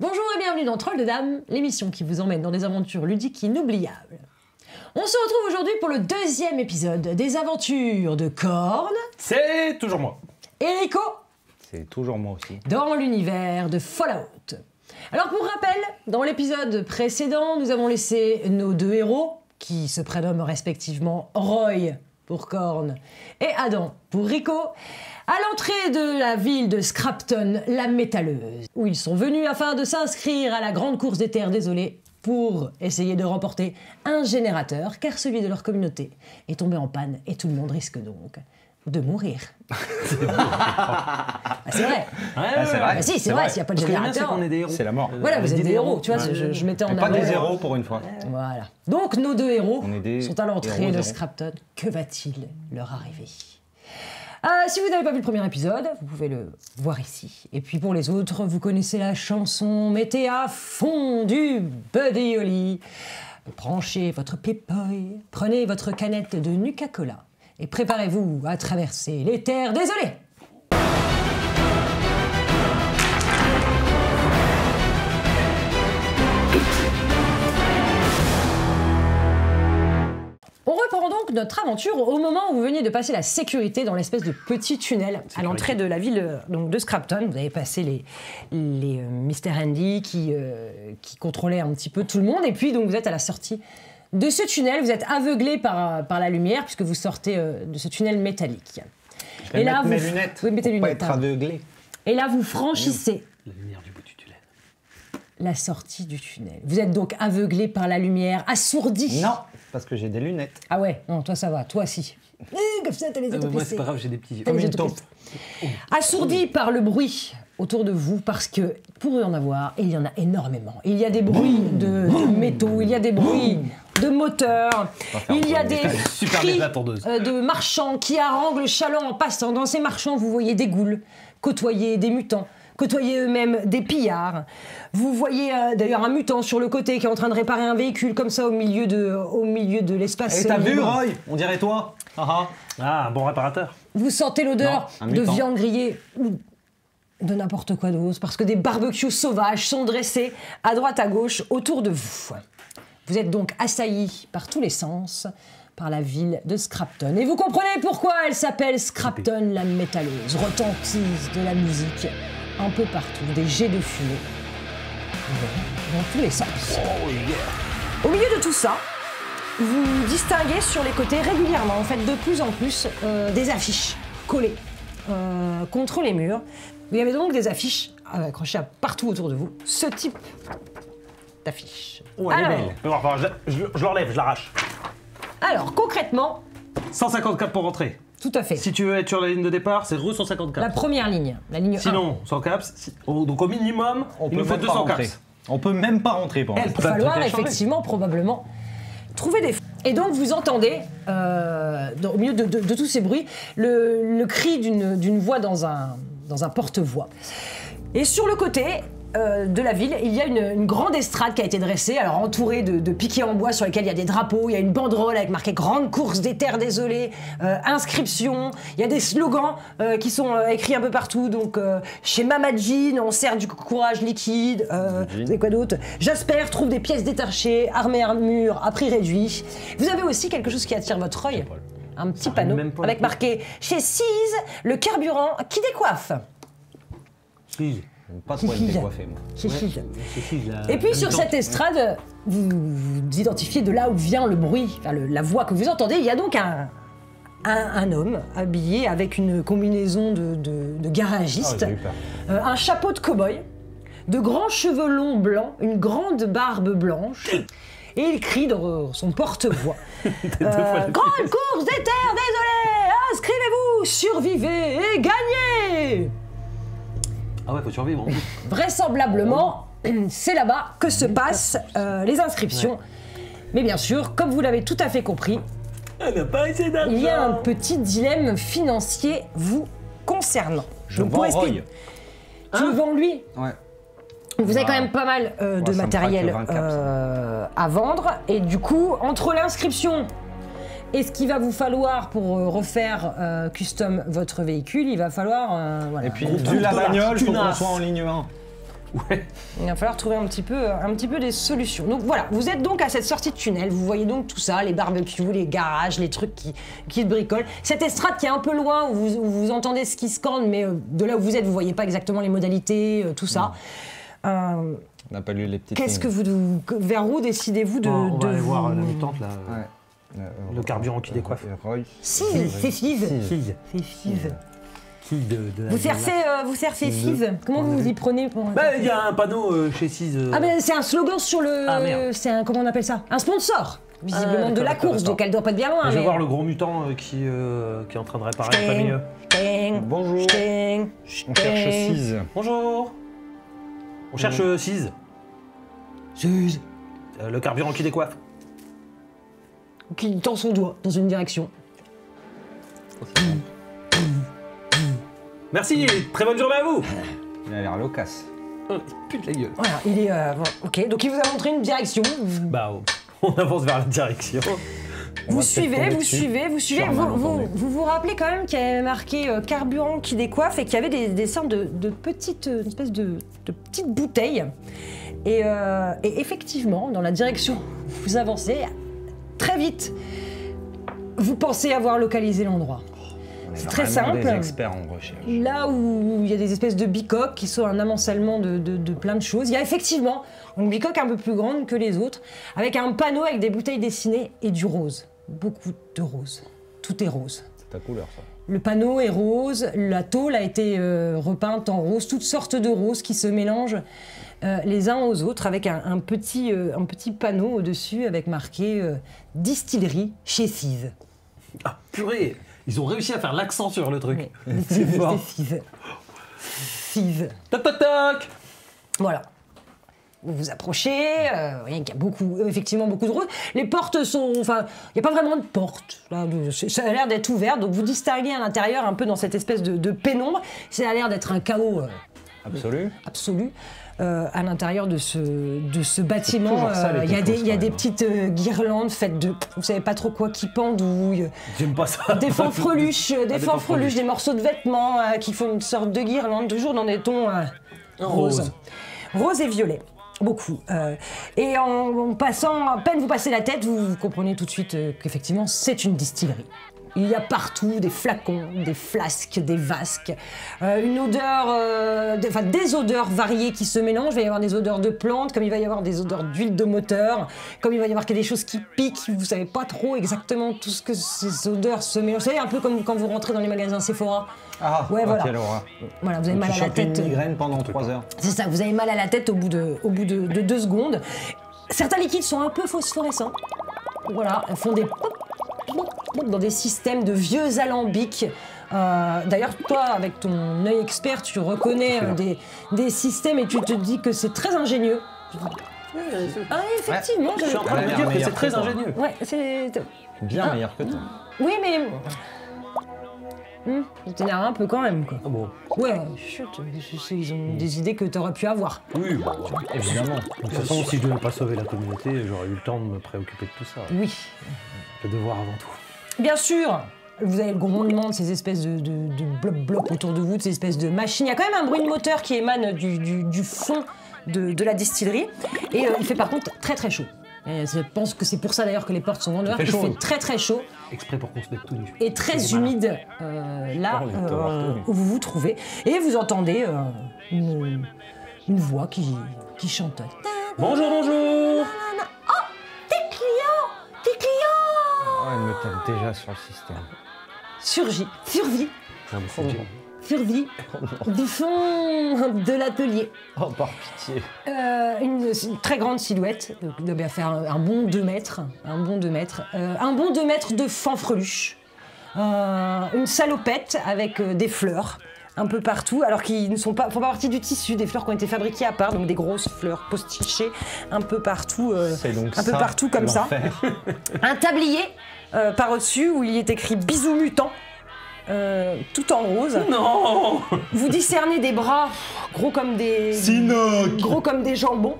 Bonjour et bienvenue dans Troll de Dames, l'émission qui vous emmène dans des aventures ludiques inoubliables. On se retrouve aujourd'hui pour le deuxième épisode des aventures de Corne. C'est toujours moi. Et Rico. C'est toujours moi aussi. Dans l'univers de Fallout. Alors pour rappel, dans l'épisode précédent, nous avons laissé nos deux héros, qui se prénomment respectivement Roy pour Corne et Adam pour Rico, à l'entrée de la ville de Scrapton, la métalleuse, où ils sont venus afin de s'inscrire à la grande course des terres désolées pour essayer de remporter un générateur, car celui de leur communauté est tombé en panne et tout le monde risque donc de mourir. C'est vrai. c'est vrai. Bah si, c'est vrai, s'il n'y a pas de générateur. C'est la mort. Voilà, vous êtes des héros, tu vois, je mettais en avant. Pas des héros pour une fois. Voilà. Donc nos deux héros des sont à l'entrée héros de zéro. Scrapton. Que va-t-il leur arriver? Si vous n'avez pas vu le premier épisode, vous pouvez le voir ici. Et puis pour les autres, vous connaissez la chanson. Mettez à fond du Buddy Holly. Branchez votre Pip-Boy. Prenez votre canette de Nuka-Cola. Et préparez-vous à traverser les terres désolées. On reprend donc notre aventure au moment où vous veniez de passer la sécurité dans l'espèce de petit tunnel à l'entrée de la ville donc de Scrapton. Vous avez passé les Mr. Handy qui contrôlaient un petit peu tout le monde. Et puis donc vous êtes à la sortie de ce tunnel. Vous êtes aveuglé par la lumière puisque vous sortez de ce tunnel métallique. Je vais mettre mes lunettes oui, mettez pour lunettes, pas être aveuglé. Et là vous franchissez La lumière du bout du tunnel. la sortie du tunnel. Vous êtes donc aveuglé par la lumière, assourdi. Non, parce que j'ai des lunettes. Ah ouais, non, toi ça va, toi si. Comme ça, t'as les yeux Moi, c'est pas grave, j'ai des petits yeux. T'as les Comme yeux une tout taupe. petits. Assourdi par le bruit autour de vous, parce que pour y en avoir, il y en a énormément. Il y a des bruits de métaux, il y a des bruits de moteurs, il y a des Super cris bien la tondeuse. de marchands qui haranguent le chaland en passant. Dans ces marchands, vous voyez des ghouls côtoyer des mutants, côtoyer eux-mêmes des pillards. Vous voyez d'ailleurs un mutant sur le côté qui est en train de réparer un véhicule comme ça au milieu de l'espace. Et t'as vu, libre. Roy? On dirait toi. Ah, un bon réparateur. Vous sentez l'odeur Non, un de mutant. viande grillée ou de n'importe quoi d'autre, parce que des barbecues sauvages sont dressés à droite à gauche autour de vous. Vous êtes donc assaillis par tous les sens par la ville de Scrapton. Et vous comprenez pourquoi elle s'appelle Scrapton la métalleuse. Retentisse de la musique un peu partout, des jets de fumée dans tous les sens. Au milieu de tout ça, vous distinguez sur les côtés régulièrement, en fait de plus en plus, des affiches collées contre les murs. Il y avait donc des affiches accrochées partout autour de vous. Ce type d'affiches. Oh, elle est Alors, belle. Fais voir, je l'enlève, je l'arrache. alors, concrètement, 154 pour rentrer. tout à fait. Si tu veux être sur la ligne de départ, c'est re La 154. première ligne, la ligne 1. Sinon, 100 caps. Donc au minimum, il nous faut même pas 200 rentrer. caps. On peut même pas rentrer pour Il l'instant. va falloir peut-être changer. effectivement, probablement, trouver des... Et donc vous entendez, au milieu de tous ces bruits, le cri d'une voix dans un porte-voix. Et sur le côté de la ville, il y a une grande estrade qui a été dressée, alors entourée de piquets en bois sur lesquels il y a des drapeaux, il y a une banderole avec marqué « Grande course des terres désolées », inscription, il y a des slogans qui sont écrits un peu partout, donc chez Mama Jean, on sert du courage liquide, vous savez quoi d'autre, Jasper trouve des pièces détachées, armure à prix réduit. Vous avez aussi quelque chose qui attire votre œil, un petit panneau même pas avec marqué « Chez Seas, le carburant qui décoiffe ». Si. Pas trop être décoiffé, moi. Chez Seas. Et Et puis sur cette estrade, vous identifiez de là où vient le bruit, enfin, la voix que vous entendez. Il y a donc un homme habillé avec une combinaison de garagiste, j'ai eu peur. un chapeau de cow-boy, de grands cheveux longs blancs, une grande barbe blanche. Et il crie dans son porte-voix. Grande course des terres désolées, inscrivez-vous, survivez et gagnez. Ah ouais, faut survivre. hein. Vraisemblablement, c'est là-bas que se passent les inscriptions. Mais bien sûr, comme vous l'avez tout à fait compris, Elle n'a pas assez d'argent. il y a un petit dilemme financier vous concernant. Je Donc, pour vends Roy. expliquer- Tu le vends lui. Ouais. Vous avez quand même pas mal de ça me matériel fera que 20 caps, à vendre. Et du coup, entre l'inscription et ce qu'il va vous falloir pour refaire custom votre véhicule, il va falloir... voilà. Et puis, Gros vu la de la bagnole, faut qu'on tunasse. soit en ligne 1. Ouais. Il va falloir trouver un petit peu des solutions. Donc voilà, vous êtes donc à cette sortie de tunnel, vous voyez donc tout ça, les barbecues, les garages, les trucs qui bricolent. Cette estrade qui est un peu loin, où vous entendez ce qui scande, mais de là où vous êtes, vous voyez pas exactement les modalités, tout ça. On n'a pas lu les petites Qu'est-ce que lignes. vers où décidez-vous de... On va aller voir la vous- mutante, là. Le carburant qui décoiffe. Si, c'est Five. Fille. C'est Five. Fille de la... Vous servez Five. Comment vous vous y prenez pour... Bah, il y a un panneau chez Cise. Ah ben c'est un slogan sur le... Ah, merde. c'est un... Comment on appelle ça? Un sponsor, visiblement, Ah, de la d'accord, course, d'accord. donc elle doit pas être bien loin. Je vais mais- voir le gros mutant qui est en train de réparer le Sting, famille. Sting, Bonjour. Sting, On cherche Sting. 6. Bonjour. On cherche Cise. Suze. Le carburant qui décoiffe. Qui tend son doigt dans une direction. Merci, très bonne journée à vous. Il a l'air loquace. Pute la gueule. Voilà, il est... bon, ok, donc il vous a montré une direction. Bah, on avance vers la direction. Vous suivez. Vous rappelez quand même qu'il y avait marqué carburant qui décoiffe et qu'il y avait des sortes de petites, une espèce de petites bouteilles. Et effectivement, dans la direction où vous avancez, très vite, vous pensez avoir localisé l'endroit. C'est très simple. Des experts en recherche. Là où il y a des espèces de bicoques qui sont un amoncellement de plein de choses, il y a effectivement une bicoque un peu plus grande que les autres, avec un panneau avec des bouteilles dessinées et du rose. Beaucoup de rose. Tout est rose. C'est ta couleur, ça. Le panneau est rose, la tôle a été repeinte en rose, toutes sortes de roses qui se mélangent les uns aux autres, avec un petit panneau au-dessus avec marqué distillerie chez Five. Ah, purée. Ils ont réussi à faire l'accent sur le truc. Oui, C'est distillerie fort. chez Five. Five. Toc toc toc. Voilà. Vous vous approchez, vous voyez qu'il y a effectivement beaucoup de roses. Les portes sont... Enfin, il n'y a pas vraiment de porte. Là, ça a l'air d'être ouvert, donc vous distinguez à l'intérieur un peu dans cette espèce de pénombre. Ça a l'air d'être un chaos Absolu. absolu. À l'intérieur de ce bâtiment, toujours ça, les il y a techos, des quand même. petites guirlandes faites de... Vous savez pas trop quoi qui pendouillent. J'aime pas ça. Des fanfreluches, des fanfreluches. des morceaux de vêtements qui font une sorte de guirlande, toujours dans des tons roses. Rose et violet. Beaucoup. Et en passant, à peine vous passez la tête, vous comprenez tout de suite qu'effectivement c'est une distillerie. Il y a partout des flacons, des flasques, des vasques, une odeur, des odeurs variées qui se mélangent. Il va y avoir des odeurs de plantes, comme il va y avoir des odeurs d'huile de moteur, comme il va y avoir des choses qui piquent. Vous savez pas trop exactement tout ce que ces odeurs se mélangent. Vous savez, un peu comme quand vous rentrez dans les magasins Sephora. Ah, Ouais, oh, voilà. quelle horreur. Voilà, vous avez mal à la Tu chopes une tête. migraine pendant 3 heures. C'est ça, vous avez mal à la tête au bout de 2 secondes. Certains liquides sont un peu phosphorescents. Voilà, ils font des pop, pop, pop dans des systèmes de vieux alambics. D'ailleurs, toi, avec ton œil expert, tu reconnais des systèmes et tu te dis que c'est très ingénieux. Ah, effectivement, Je suis en train de me Elle a dire l'air que c'est meilleure très que toi. ingénieux. Ouais, c'est... Bien meilleur que toi. Oui, mais... ça t'énerve un peu quand même, quoi. Ah bon. Ouais, chut, ils ont des idées que t'aurais pu avoir. Oui, bon. Évidemment. De toute façon, si je devais pas sauver la communauté, j'aurais eu le temps de me préoccuper de tout ça. Oui. Le devoir avant tout. Bien sûr, vous avez le grondement de ces espèces de blocs autour de vous, de ces espèces de machines. Il y a quand même un bruit de moteur qui émane du fond de la distillerie. Et il fait par contre très très chaud. Et je pense que c'est pour ça d'ailleurs que les portes sont grandes. fait Il chaud. fait très très chaud Exprès pour qu'on se mette tout nu. et très C'est malin. humide là Oh, il doit avoir tout. où vous vous trouvez. Et vous entendez une voix qui chantonne. Bonjour, bonjour. Tes clients Oh, elle me tape déjà sur le système. survie Non, mais c'est dur. du fond de l'atelier. Oh, par pitié. Une très grande silhouette, il doit bien faire un bon 2 mètres, un bon 2 mètres de fanfreluche, une salopette avec des fleurs un peu partout, alors qu'ils ne font pas partie du tissu, des fleurs qui ont été fabriquées à part, donc des grosses fleurs postichées un peu partout, C'est donc un peu ça, partout comme ça. l'enfer. Un tablier par au-dessus où il est écrit bisous mutants. Tout en rose. Non. Vous discernez des bras gros comme des jambons,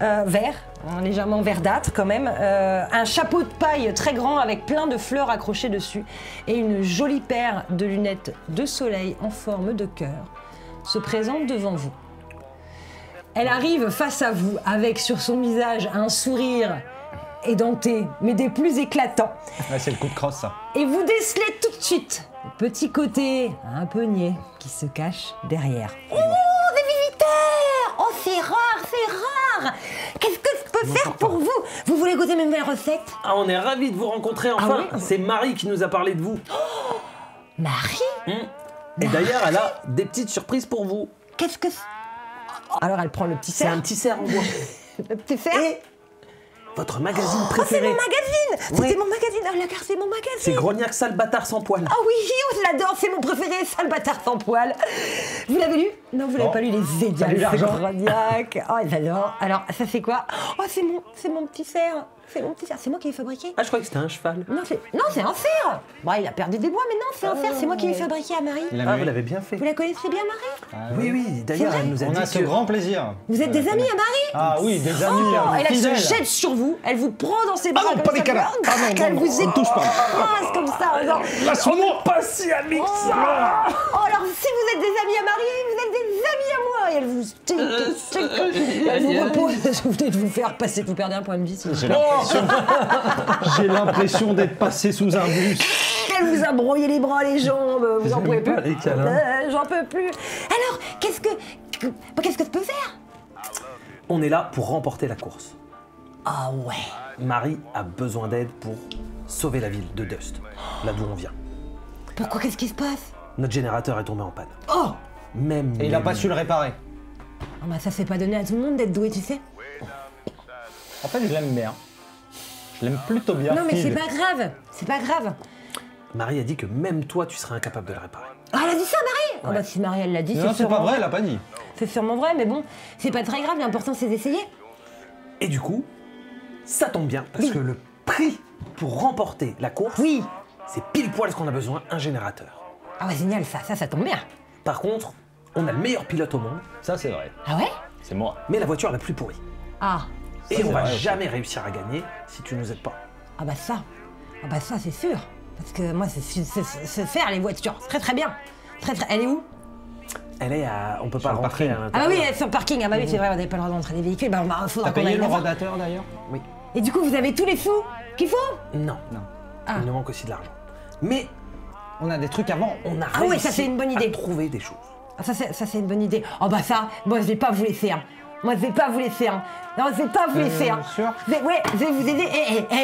verts, légèrement verdâtres quand même, un chapeau de paille très grand avec plein de fleurs accrochées dessus et une jolie paire de lunettes de soleil en forme de cœur se présente devant vous. Elle arrive face à vous avec sur son visage un sourire édenté, mais des plus éclatants. Ouais, c'est le coup de crosse, ça. Et vous décelez tout de suite le petit côté un peu niais qui se cache derrière. Oh, des visiteurs! Oh, c'est rare! Qu'est-ce que je peux faire pour vous? Vous voulez goûter mes nouvelles recettes? Ah, on est ravis de vous rencontrer enfin. oui C'est Marie qui nous a parlé de vous. Marie? Et d'ailleurs, elle a des petites surprises pour vous. Qu'est-ce que... Alors elle prend le petit C'est cerf. un petit cerf en bois. Le petit cerf. Et votre magazine Oh, c'est préféré. mon magazine! Oui. C'était mon magazine! Oh, la carte, c'est mon magazine! C'est Grognac sale bâtard sans poil. Ah oui, je l'adore, c'est mon préféré, sale bâtard sans poil. Vous l'avez lu? Non, vous l'avez pas lu, les égales, Salut, c'est l'argent. Grognac. Oh, j'adore. Alors, ça c'est quoi? Oh, c'est mon petit cerf. C'est mon petit cerf. C'est moi qui l'ai fabriqué. Ah, je croyais que c'était un cheval. Non, c'est un cerf. Bon, il a perdu des bois, mais non, c'est un cerf. C'est moi qui l'ai fabriqué à Marie. Il a Ah, mué. vous l'avez bien fait. Vous la connaissez bien, Marie? Ah, Oui, oui, d'ailleurs, C'est vrai elle nous a On dit a ce que... grand plaisir. Vous êtes des amis à Marie? Ah oui, des amis Oh, et là, elle fidèles. se jette sur vous, elle vous prend dans ses bras. non, comme pas ça, les canards. comme- Ah non, elle non, vous non, touche pas. écrase comme ça. en disant, On n'est pas si amis que ça. oh, alors si vous êtes des amis à Marie, vous êtes des amis à moi. Et elle vous elle vous repose. Vous venez de vous faire passer, vous perdez un point de vie. J'ai l'impression... J'ai l'impression d'être passé sous un bus. Elle vous a broyé les bras, les jambes, vous en pouvez plus. pas les câlins. J'en peux plus. Alors, qu'est-ce que je peux faire? On est là pour remporter la course. Ah ouais. Marie a besoin d'aide pour sauver la ville de Dust, là d'où on vient. Pourquoi? Qu'est-ce qui se passe? Notre générateur est tombé en panne. Oh, Même... Et il a pas su le réparer. oh bah ça c'est pas donné à tout le monde d'être doué, tu sais. En fait, je l'aime bien. Je l'aime plutôt bien. Non mais c'est Phil. pas grave, c'est pas grave. Marie a dit que même toi, tu serais incapable de le réparer. Ah, elle a dit ça, Marie? Ah bah si Marie elle l'a dit, Non, c'est pas vrai, elle a pas dit. C'est sûrement vrai, mais bon, c'est pas très grave, l'important c'est d'essayer. Et du coup, ça tombe bien, parce que le prix pour remporter la course, Oui. c'est pile poil ce qu'on a besoin, un générateur. Ah ouais, génial, ça tombe bien. Par contre, on a le meilleur pilote au monde, Ça, c'est vrai. Ah ouais? C'est moi. mais la voiture la plus pourrie. Ah. Et c'est on va vrai, jamais réussir à gagner si tu nous aides pas. Ah bah ça. Ah bah ça, c'est sûr. Parce que moi, c'est faire les voitures. Très très bien. Très très... Elle est où? Elle est à... On peut Sur pas le rentrer parking. à Ah bah l'intérieur. oui, elle est sur le parking. Ah bah oui, c'est vrai, on n'avait pas le droit d'entrer des véhicules. Bah faudra T'as qu'on payé aille le la voir. rodateur d'ailleurs? Oui. Et du coup, vous avez tout les sous qu'il faut? Non. Non. Ah. Il nous manque aussi de l'argent. Mais On a des trucs avant. on a Ah réussi ouais, ça, c'est une bonne idée. à trouver des choses. Ah, ça c'est une bonne idée. Oh bah ça, moi je vais pas vous laisser. Hein. Moi je vais pas vous laisser. Hein. Non, je vais pas vous laisser. Hein. sûr Ouais, je vais vous aider.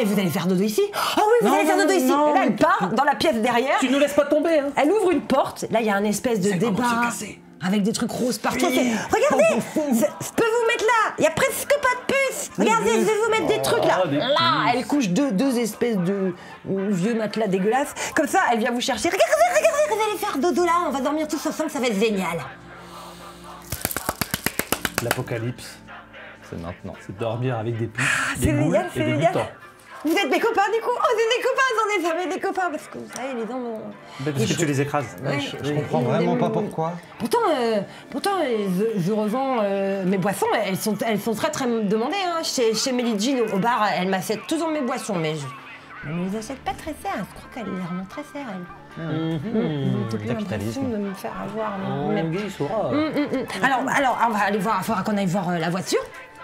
Vous allez faire dodo ici? Oh oui, vous Non, allez faire non, dodo ici. non. Et là, elle part dans la pièce derrière. Tu nous laisses pas tomber, hein. Elle ouvre une porte. Là, il y a un espèce de C'est le moment de se débat. casser. Avec des trucs roses partout. Oui. Regardez, je peux vous mettre là. Il y a presque pas de puce. Regardez, je vais vous mettre des trucs là. des Là, elle couche deux espèces de vieux matelas dégueulasses. Comme ça, elle vient vous chercher. Regardez, vous allez faire dodo là. On va dormir tous ensemble, ça va être génial. L'apocalypse, C'est maintenant. c'est dormir avec des puces, des C'est moules génial, et c'est des génial. mutants. Vous êtes mes copains du coup? Oh, c'est des copains, attendez, ça fait des copains. Parce que vous savez, les gens vont... Parce que tu les écrases. Ouais. Je comprends vraiment pas pourquoi. Pourtant, je revends mes boissons, elles sont très très demandées. Hein. Chez Melly Jean au bar, elle m'achète toujours mes boissons, mais elle ne les achète pas très cher. Je crois qu'elle les revend très cher, elle. J'ai plus l'impression de me faire avoir. mais- Anguille Sora. Alors, on va aller voir, il faudra qu'on aille voir la voiture.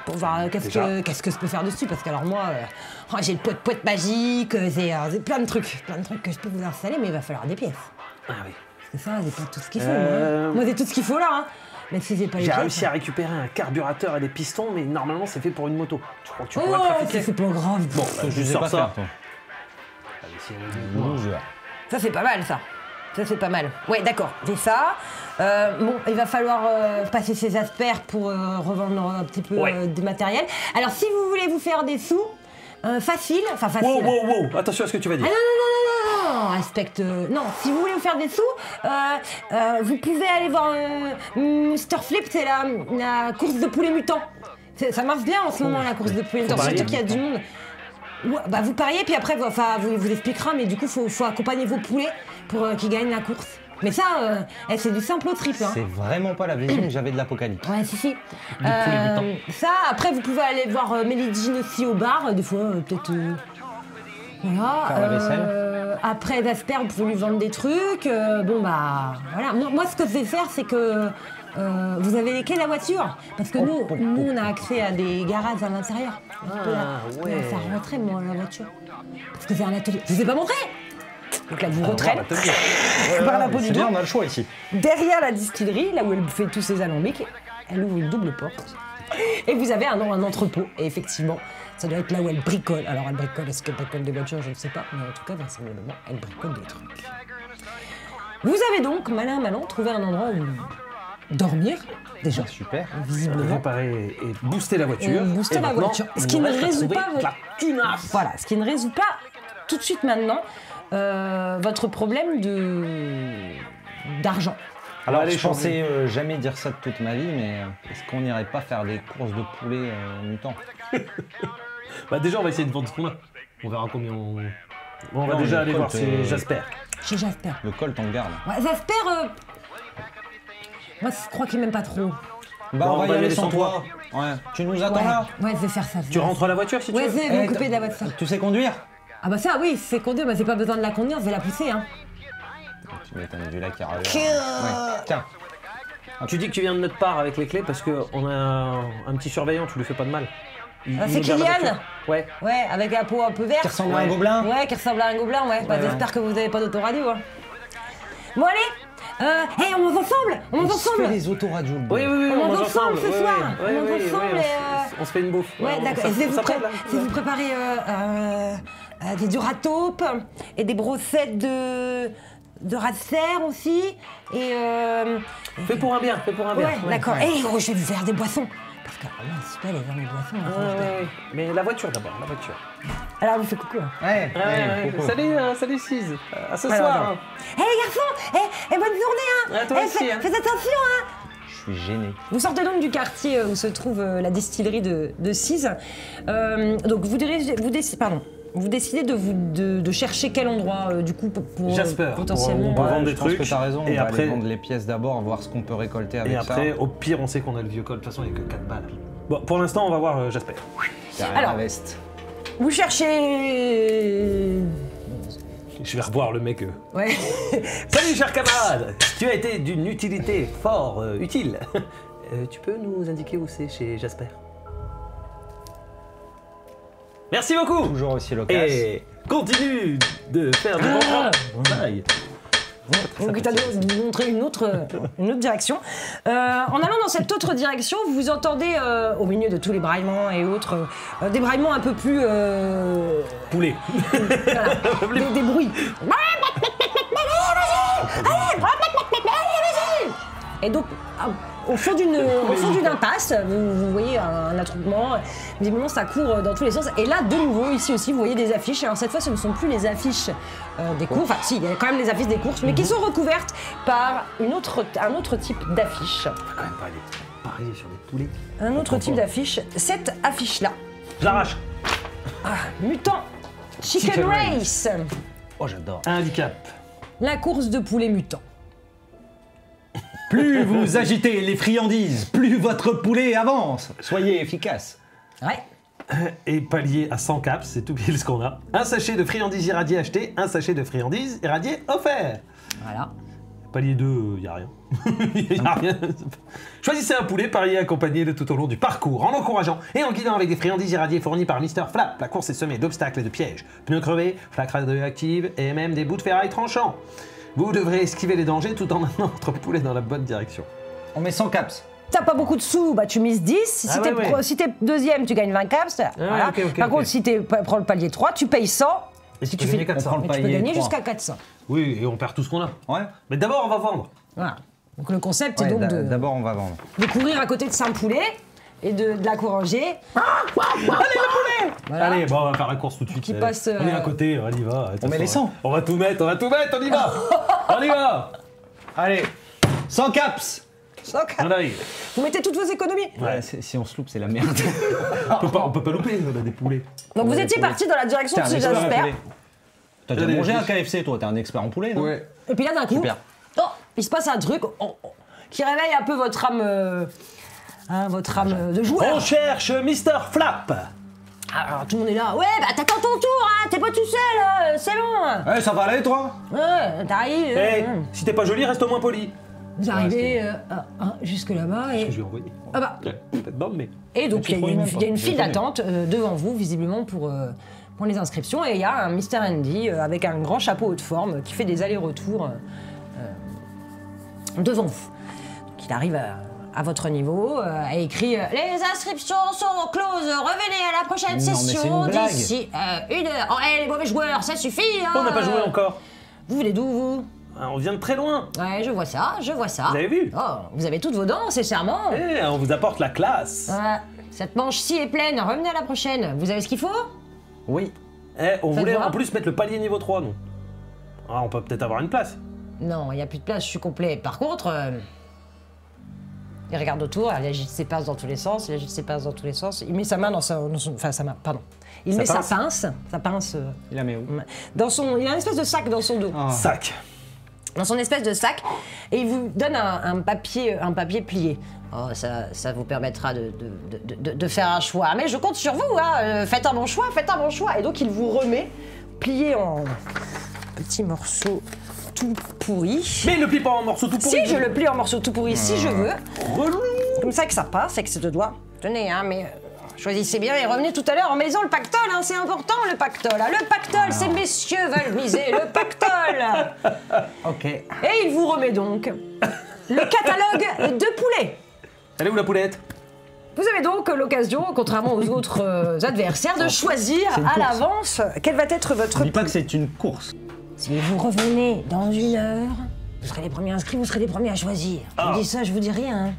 Pour voir qu'est-ce Déjà. que je peux faire dessus. Parce que alors moi, j'ai le poète magique, j'ai plein de trucs que je peux vous installer, mais il va falloir des pièces. Ah oui. Parce que ça, j'ai pas tout ce qu'il faut. Euh, Moi, j'ai tout ce qu'il faut là. Hein. Mais si j'ai pas les J'ai pièces... réussi à récupérer un carburateur et des pistons, mais normalement c'est fait pour une moto. Tu crois que tu Oh, pourrais le trafiquer? c'est pas grave. Bon, Je je sais sors pas ça. faire, toi. Allez, si elle est bonne. Bonjour. Ça, c'est pas mal, ça. Ça, c'est pas mal. Ouais, d'accord. J'ai ça. Bon, il va falloir passer ses aspères pour revendre un petit peu Ouais. du matériel. Alors, si vous voulez vous faire des sous, facile. Enfin, facile. Wow, wow, wow, attention à ce que tu vas dire. Ah non, respecte. Non, si vous voulez vous faire des sous, vous pouvez aller voir Mr. Flip, c'est la course de poulets mutants. Ça marche bien en ce moment, la course de poulets mutants. parier. Surtout qu'il y a du monde. Ouais, bah vous pariez, puis après, vous expliquera, mais du coup, faut accompagner vos poulets pour qu'ils gagnent la course. Mais ça, c'est du simple au triple. Hein. C'est vraiment pas la vision que j'avais de l'Apocalypse. Ouais, si. poulets Ça, après, vous pouvez aller voir Melly Jean aussi au bar, des fois, peut-être. Voilà. Faire la vaisselle. Après, Jasper, vous pouvez lui vendre des trucs. Bon, bah, voilà. Moi, ce que je vais faire, c'est que Vous avez les clés de la voiture? Parce que nous, on a accès à des garages à l'intérieur. On peut la faire rentrer, moi, la voiture. Parce que c'est un atelier. Je vous ai pas montré. Donc là, vous retraîne par la peau du C'est bien, doigt. on a le choix ici. Derrière la distillerie, là où elle fait tous ses alambics, elle ouvre une double porte. Et vous avez un entrepôt. Et effectivement, ça doit être là où elle bricole. Alors, elle bricole, est-ce qu'elle bricole des voitures? Je ne sais pas. Mais en tout cas, vraisemblablement, elle bricole des trucs. Vous avez donc, malin, trouvé un endroit où dormir, déjà. Super. Visiblement. Réparer et booster la voiture. Booster Et la maintenant, voiture. Ce il qui nous ne reste à résout trouver pas votre... la tunasse. Voilà, ce qui ne résout pas tout de suite maintenant votre problème d'argent. Alors, Allez, je pensais jamais dire ça de toute ma vie, mais est-ce qu'on n'irait pas faire des courses de poulet mutants? Bah déjà, on va essayer de vendre ce qu'on a. On verra combien on... Bon, on va Non, déjà le aller voir Colt, chez Jasper. Chez Jasper. Le Colt, on le garde. Ouais, Jasper, moi je crois qu'il m'aime pas trop. Bah, on va y aller sans toi. Ouais. Tu nous attends là? Ouais, je vais faire ça. Tu rentres à la voiture si tu Ouais, veux. je vais m'occuper de la voiture. Tu sais conduire? Ah bah ça, oui, c'est conduire, mais j'ai pas besoin de la conduire, je vais la pousser, hein. Tu m'étonnes, vu la carrière. Que- Ouais. Tiens. Tu dis que tu viens de notre part avec les clés parce qu'on a un petit surveillant, tu lui fais pas de mal. Il c'est nous garde la Kylian voiture. Ouais. Ouais, avec la peau un peu verte. Qui ressemble à un Ouais. gobelin? Ouais, qui ressemble à un gobelin, ouais. Bah, Ouais, j'espère que vous avez pas d'autoradio, hein. Bon, allez, hey, on mange ensemble. On mange ensemble. les autoradios. Oui, On mange ensemble ce Ouais, soir. ouais, On mange ouais, ensemble ouais, et, on se fait une bouffe. Ouais, On d'accord. s'appelle, Et je vais là. vous préparer des duratopes et des brossettes de rat de serre aussi. Et Fais pour un bien, fais pour un bien. ouais, d'accord. Et oh, je vais vous faire des boissons. Parce que moi, c'est pas les verres de boissons. hein, Ouais, franchement. ouais. Mais la voiture d'abord, la voiture. Alors, vous faites coucou. Hein. Ouais, coucou. Salut Cise. À ce Alors, soir. attends. hein. Hé les garçons, bonne journée hein. À toi aussi, hein. Faites attention hein. Je suis gêné. Vous sortez donc du quartier où se trouve la distillerie de Cise. Donc vous décidez de chercher quel endroit du coup pour Jasper, potentiellement. on peut vendre des Je pense trucs. que t'as raison, on Et va après, aller vendre les pièces d'abord, voir ce qu'on peut récolter avec et après, ça. au pire, on sait qu'on a le vieux col. De toute façon, il n'y a que 4 balles. Bon, pour l'instant, on va voir Jasper. Derrière Alors. la veste. Vous cherchez. Je vais revoir le mec. Ouais. Salut, cher camarade. Tu as été d'une utilité fort utile. Tu peux nous indiquer où c'est chez Jasper? Merci beaucoup. Toujours aussi loquace. Et continue de faire du bon travail. Donc tu allez vous montrer une autre direction. En allant dans cette autre direction, vous entendez au milieu de tous les braillements et autres, des braillements un peu plus. Poulet. Voilà, des bruits. Et donc, au fond d'une impasse, vous voyez un attroupement, visiblement ça court dans tous les sens. Et là, de nouveau, ici aussi, vous voyez des affiches. Alors cette fois, ce ne sont plus les affiches des courses, enfin si, il y a quand même les affiches des courses, mais qui sont recouvertes par un autre type d'affiche. On va quand même pas aller parier sur des poulets. Un autre type d'affiche. Cette affiche-là, J'arrache. Mutant Chicken Chicken Race, Oh, j'adore. Handicap. la course de poulets mutants. Plus vous agitez les friandises, plus votre poulet avance. Soyez efficace. Ouais. Et palier à 100 caps, c'est tout pile ce qu'on a. Un sachet de friandises irradiées acheté, un sachet de friandises irradiées offert. Voilà. Palier 2, y a rien. Y a rien. Choisissez un poulet, pariez accompagné de tout au long du parcours, en l'encourageant et en guidant avec des friandises irradiées fournies par Mr. Flap. La course est semée d'obstacles et de pièges, pneus crevés, flaques radioactives et même des bouts de ferraille tranchants. Vous devrez esquiver les dangers tout en menant votre poulet dans la bonne direction. On met 100 caps. T'as pas beaucoup de sous, bah tu mises 10. Si Ah t'es ouais. si t'es deuxième, tu gagnes 20 caps. Voilà. ok, Par ok. contre, si tu prends le palier 3, tu payes 100. Et si tu tu fais- gagnes 400. on prend le Mais tu peux palier gagner 3. jusqu'à 400. Oui, et on perd tout ce qu'on a. Ouais. Mais d'abord, on va vendre. Voilà. Donc le concept est Ouais, donc d'abord, on va vendre. de courir à côté de Saint-Poulet et de la couranger. Voilà. Allez, bon, on va faire la course tout de suite. Qui allez. passe, On est à côté, on y va. De toute On met façon, les 100. On va tout mettre, on y va. On y va. Allez, 100 caps. On arrive. Vous mettez toutes vos économies. Ouais, si on se loupe, c'est la merde. On peut pas louper, on a des poulets. Donc vous Ouais, étiez poulet. parti dans la direction T'es de un chez expert en Jasper. poulet. T'as déjà Allez, mangé un vas-y. KFC, toi, t'es un expert en poulet, non? Et puis là d'un coup, Super. il se passe un truc qui réveille un peu votre âme, de joueur. On cherche Mr. Flap. Alors tout le monde est là. Ouais, bah t'attends ton tour, hein. T'es pas tout seul, c'est bon. Ouais, ça va aller, toi? Ouais, t'arrives. Eh, si t'es pas joli, reste au moins poli. Vous arrivez jusque là-bas Je et... vais envoyer. Ah bah. Peut-être bon, mais. Et donc tu il y a trouves une, même il y a une pas. file Désolé. d'attente devant vous, visiblement pour les inscriptions. Et il y a un Mr. Andy avec un grand chapeau haute forme qui fait des allers-retours devant vous. Donc il arrive à votre niveau et écrit les inscriptions sont closes, revenez à la prochaine Non, mais session c'est une blague. d'ici 1 heure. Oh, les mauvais joueurs, ça suffit hein. On n'a pas joué encore. Vous venez d'où vous? Ah, on vient de très loin. Ouais, je vois ça, je vois ça. Vous avez vu? Oh, vous avez toutes vos dents, c'est charmant. Eh, on vous apporte la classe. Cette manche-ci est pleine, revenez à la prochaine. Vous avez ce qu'il faut? Oui. Eh, on Faites voulait voir. en plus mettre le palier niveau 3, nous. Ah, on peut peut-être avoir une place. Non, il n'y a plus de place, je suis complet. Par contre, il regarde autour, il agite ses pinces dans tous les sens, il agite ses pinces dans tous les sens. Il met sa main dans son... Enfin, sa main, pardon. Il Sa met pince. sa pince Il la met où? dans son... Il a une espèce de sac dans son dos. Ah. Sac. Dans son espèce de sac, et il vous donne un papier plié. Oh, ça vous permettra de faire un choix. Mais je compte sur vous, hein. Faites un bon choix, faites un bon choix. Et donc il vous remet, plié en petits morceaux tout pourris. Mais ne plie pas en morceaux tout pourris. Si je le plie en morceaux tout pourris, si je veux, Relou. comme ça que ça passe avec ces deux doigts. Tenez, hein, mais choisissez bien et revenez tout à l'heure en maison le pactole, hein, c'est important le pactole. Hein. Le pactole, ces messieurs veulent miser le pactole. Ok. Et il vous remet donc le catalogue de poulets. Elle est où la poulette? Vous avez donc l'occasion, contrairement aux autres adversaires, de choisir une à course. l'avance quel va être votre... Dis pas que c'est une course. Si vous revenez dans 1 heure, vous serez les premiers inscrits, vous serez les premiers à choisir. Je vous dis ça, je vous dis rien.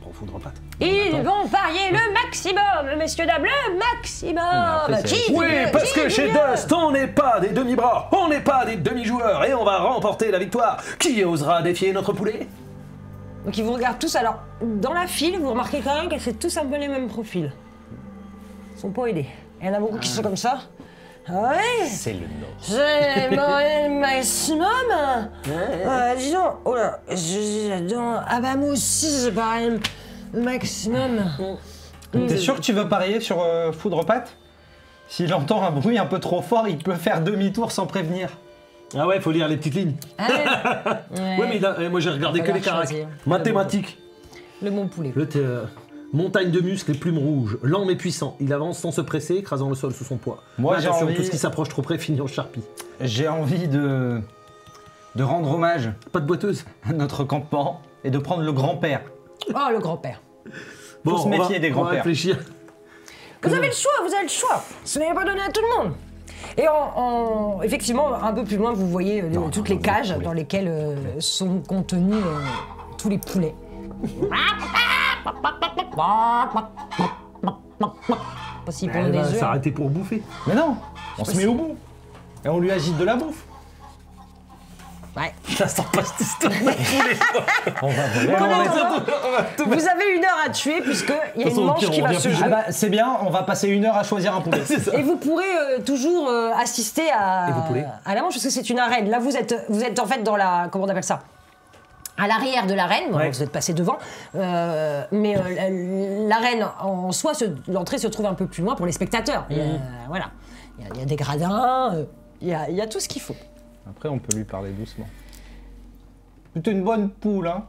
Bon, foudre patte. Ils vont parier le maximum, messieurs dames, le maximum. après, c'est- Qui dit Oui, mieux, parce qui que dit chez mieux. Dust, on n'est pas des demi-bras, on n'est pas des demi-joueurs, et on va remporter la victoire. Qui osera défier notre poulet? Donc ils vous regardent tous. Alors, dans la file, vous remarquez quand même que c'est tous un peu les mêmes profils. Ils sont pas aidés. Il y en a beaucoup qui sont comme ça. Ah ouais, C'est le nord. c'est le maximum. Dis donc, oh là, j'adore. Ah bah moi aussi, c'est pareil, le maximum. T'es sûr que tu veux parier sur Foudre Patte? S'il entend un bruit un peu trop fort, il peut faire demi-tour sans prévenir. Ah ouais, faut lire les petites lignes. Ouais, mais moi j'ai regardé que Falloir les caractères. choisir. Mathématiques. Le bon poulet. Montagne de muscles et plumes rouges, lent mais puissant. Il avance sans se presser, écrasant le sol sous son poids. Moi, Mais j'ai attention, envie- tout ce qui s'approche trop près finit en charpie. J'ai envie de rendre hommage Pas de boiteuse. à notre campement et de prendre le grand-père. Oh, le grand-père. Bon, se méfier des on va grands-pères. réfléchir. Vous avez le choix, vous avez le choix. Ce n'est pas donné à tout le monde. Et effectivement, un peu plus loin, vous voyez toutes les cages dans lesquelles sont contenus tous les poulets. Possible pour Elle des va œufs. s'arrêter pour bouffer. Mais non, on se met au bout. Et on lui agite de la bouffe. Ouais. Ça sent pas cette histoire. On va En vraiment... attendant, vous avez 1 heure à tuer puisqu'il y a façon, une au manche pire, qui on va revient se plus jouer. Ah bah c'est bien, on va passer 1 heure à choisir un poulet. C'est ça. Et vous pourrez toujours assister Et vos poulets à la manche parce que c'est une arène. Là, vous êtes en fait dans la... Comment on appelle ça? À l'arrière de l'arène, bon, Ouais. vous êtes passé devant, mais l'arène en soi, l'entrée se trouve un peu plus loin pour les spectateurs. Voilà, il y a des gradins, il y a tout ce qu'il faut. Après on peut lui parler doucement. C'est une bonne poule, hein.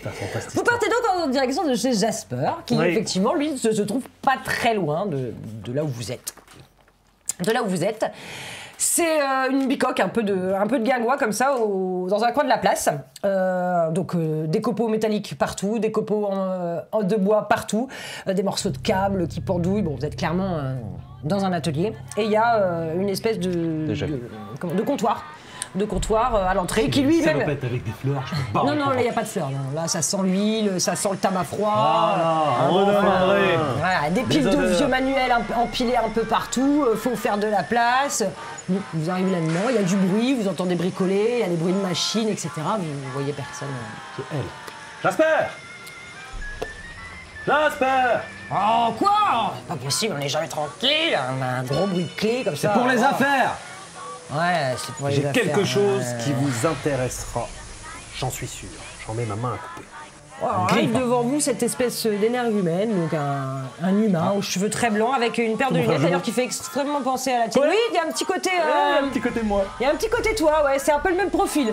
Ça sent pas cette Vous histoire. partez donc en direction de chez Jasper, qui Oui. effectivement, lui, se trouve pas très loin de là où vous êtes. De là où vous êtes. C'est une bicoque, un peu de guingois comme ça, dans un coin de la place. Donc des copeaux métalliques partout, des copeaux de bois partout, des morceaux de câbles qui pendouillent. Bon, vous êtes clairement dans un atelier. Et il y a une espèce de comptoir. À l'entrée, qui Ça lui-même... va pas être avec des fleurs, je peux pas. Non, non, là, il n'y a pas de fleurs. Non. Là, ça sent l'huile, ça sent le tabac froid. Voilà, des piles de odeurs. vieux manuels empilés un peu partout. Faut faire de la place. Vous arrivez là-dedans, il y a du bruit, vous entendez bricoler, il y a des bruits de machines, etc. Vous voyez personne. C'est elle. Jasper! Jasper! Oh, quoi? Pas possible, on n'est jamais tranquille. On a un gros bruit de clé comme ça. Pour les Oh. affaires. Ouais, c'est pour les J'ai affaires. quelque chose ouais. qui vous intéressera. J'en suis sûr. J'en mets ma main à couper. Alors, arrive devant vous cette espèce d'énergumène, donc un humain aux cheveux très blancs avec une paire de lunettes d'ailleurs qui fait extrêmement penser à la tienne. Ouais. Oui, il y a un petit côté. Un petit côté moi. Il y a un petit côté toi, ouais, c'est un peu le même profil.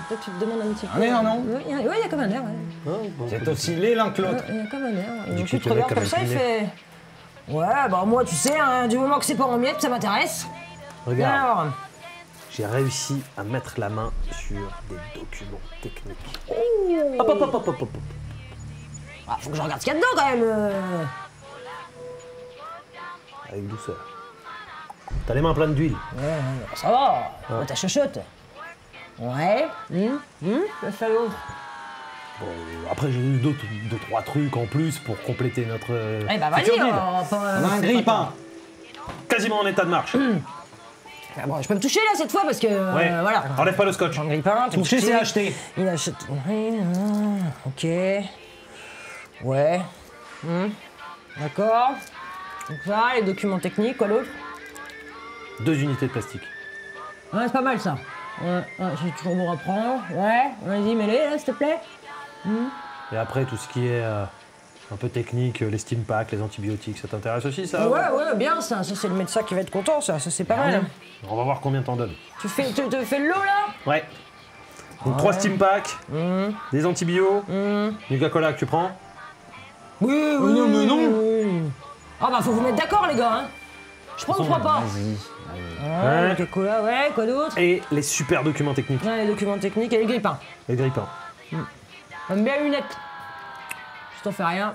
Peut-être tu te demandes un petit peu. Un air, non? Oui, il y a comme un air, ouais. C'est aussi laid l'un que l'autre. Il y a comme un air. Du Donc coup, il te le mec regarde comme ça, il avec fait. Ouais, bah moi, tu sais, hein, du moment que c'est pas en miettes, ça m'intéresse. Regarde, Alors. j'ai réussi à mettre la main sur des documents techniques. Hop, hop, hop, hop, hop, hop. Ah, faut que je regarde ce qu'il y a dedans quand même. Avec douceur. T'as les mains pleines d'huile. Ouais, ça va. Ouais, ta chochotte. Ouais. Le salaud. Bon, après, j'ai eu deux, trois trucs en plus pour compléter notre. Eh bah vas-y, future deal. On a un grille-pain. Quasiment en état de marche. Ah bon, je peux me toucher là cette fois parce que. Ouais. Voilà. Enlève pas le scotch. Un grille-pain, t'es Toucher, touché. c'est acheter. Il achète. Ok. Ouais. D'accord. Donc ça, les documents techniques, quoi d'autre? 2 unités de plastique. Ouais, c'est pas mal ça. Ouais, j'ai toujours bon à prendre. Ouais, vas-y, mets-les là, s'il te plaît. Et après, tout ce qui est un peu technique, les steam packs, les antibiotiques, ça t'intéresse aussi, ça? Ouais, bien ça. Ça, c'est le médecin qui va être content, ça. Ça, c'est pas mal. On va voir combien t'en donnes. Tu fais le lot là? Ouais. Donc 3 steam packs, des antibiotiques, du Coca-Cola que tu prends. Oui, non, mais non. oui. Ah bah, faut vous mettre d'accord, les gars, hein. Je prends ou je prends pas? Vas-y. Ouais, le Coca-Cola, ouais, quoi d'autre? Et les super documents techniques. Ouais, les documents techniques et les grippins. Les grippins. J'aime bien les lunettes. Je t'en fais rien.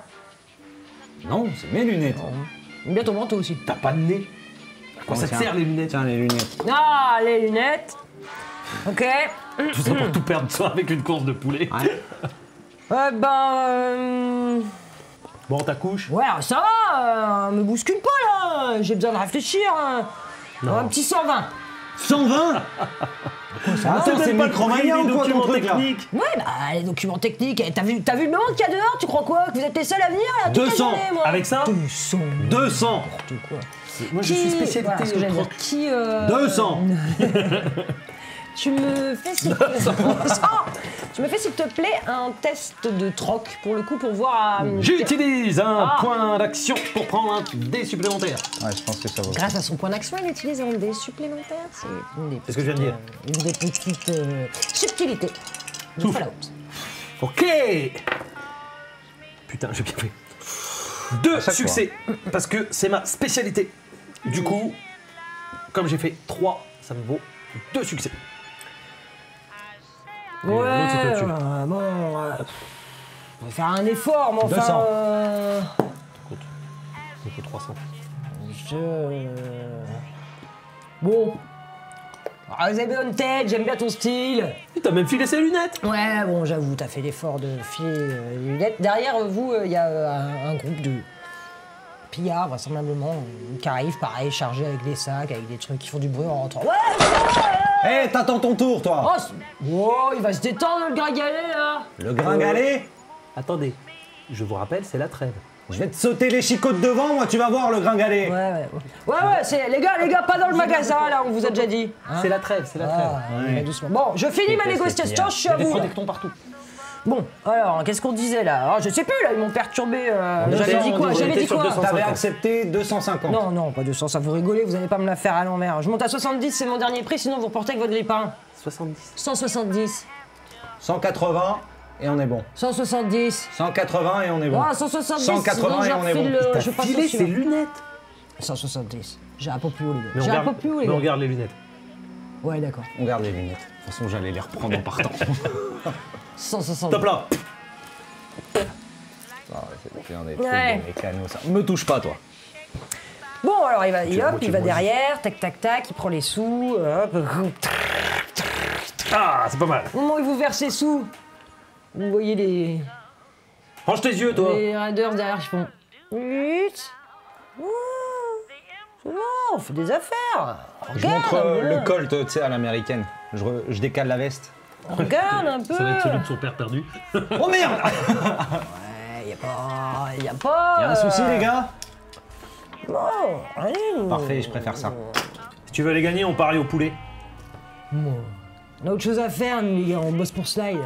Non, c'est mes lunettes. J'aime bien ton manteau aussi. T'as pas de nez? À quoi ça te Tiens. sert les lunettes? Tiens, les lunettes. Ah, les lunettes. Ok. Tout ça pour tout perdre toi avec une course de poulet. Ouais, ben. Bon, ta couche? Ouais, ça va, me bouscule pas là. J'ai besoin de réfléchir. Hein. Non. Un petit 120. 120. Attends, c'est Micromania ou quoi ton truc là? technique? Ouais, bah, les documents techniques. T'as vu le monde qu'il y a dehors? Tu crois quoi? Que vous êtes les seuls à venir là, toute la 200. journée, moi. Avec ça? 200. 200. N'importe quoi. Moi, je suis spécialité Voilà ce que j'allais dire. troc. Qui. 200. Tu me fais s'il tu me fais s'il te plaît un test de troc pour le coup pour voir. J'utilise un Ah. point d'action pour prendre un dé supplémentaire. Ouais, je pense que ça vaut. Grâce à son point d'action, il utilise un dé supplémentaire. C'est une des C'est ce que je viens de dire. une des petites subtilités du Souffle. Fallout. Ok. Putain, j'ai bien fait. 2 chaque succès, parce que c'est ma spécialité. Du coup, comme j'ai fait 3, ça me vaut 2 succès. Ouais, l'autre, c'est au-dessus. bon, on va faire un effort, mais enfin. 200. Donc 300. Bon. Ah, vous avez bonne tête, j'aime bien ton style. Et t'as même filé ses lunettes. Ouais, bon, j'avoue, t'as fait l'effort de filer les lunettes. Derrière vous, il y a un groupe de pillards, vraisemblablement, qui arrivent, pareil, chargés avec des sacs, avec des trucs qui font du bruit en rentrant. Ouais, Eh, t'attends ton tour, toi. oh, il va se détendre, le gringalet, là. Le gringalet. Attendez, je vous rappelle, c'est la trêve. Je vais te sauter les chicots de devant, moi, tu vas voir le gringalet. Ouais, c'est les gars, pas dans le magasin, là, on vous a déjà dit. C'est la trêve, c'est la trêve. Ah, ouais, doucement. Bon, je finis ma négociation, je suis à Il y a des vous. protectons partout. Bon, alors, qu'est-ce qu'on disait là? Je sais plus, là, ils m'ont perturbé. J'avais était- dit on quoi? était J'avais dit sur quoi? 200. T'avais 150. accepté 250. Non, pas 200, ça vous rigolez, vous allez pas me la faire à l'envers. Je monte à 70, c'est mon dernier prix, sinon vous reportez avec votre grippin. 70. 170. 180 et on est bon. 170. 180 et on est bon. Ah, 170. 180 et on est bon. Je passe Filé au ses suivant. lunettes. 170. J'ai un peu plus haut, les Mais gars. on J'ai un garde- peu plus haut, les mais on gars. garde les lunettes. Ouais, d'accord. On garde les lunettes. De toute façon, j'allais les reprendre en partant. 170. Top là. Ah, c'est un des Ouais. trucs de mécano, ça. Me touche pas, toi. Bon, alors il va, Tu vois, il va derrière, tac, tac, tac, il prend les sous, hop. Ah, c'est pas mal. Au moment où il vous verse les sous, vous voyez les Range tes yeux, toi. raiders derrière qui font 8. C'est bon, on fait des affaires. Je montre le colt, tu sais, à l'américaine. Je décale la veste. Regarde un peu. Ça va être celui de son père perdu. Oh merde! Ouais, y a pas. Y'a un souci, les gars? Bon, allez. Parfait, je préfère ça. Si tu veux les gagner, on parie au poulet. On a autre chose à faire, nous, les gars, on bosse pour Slide.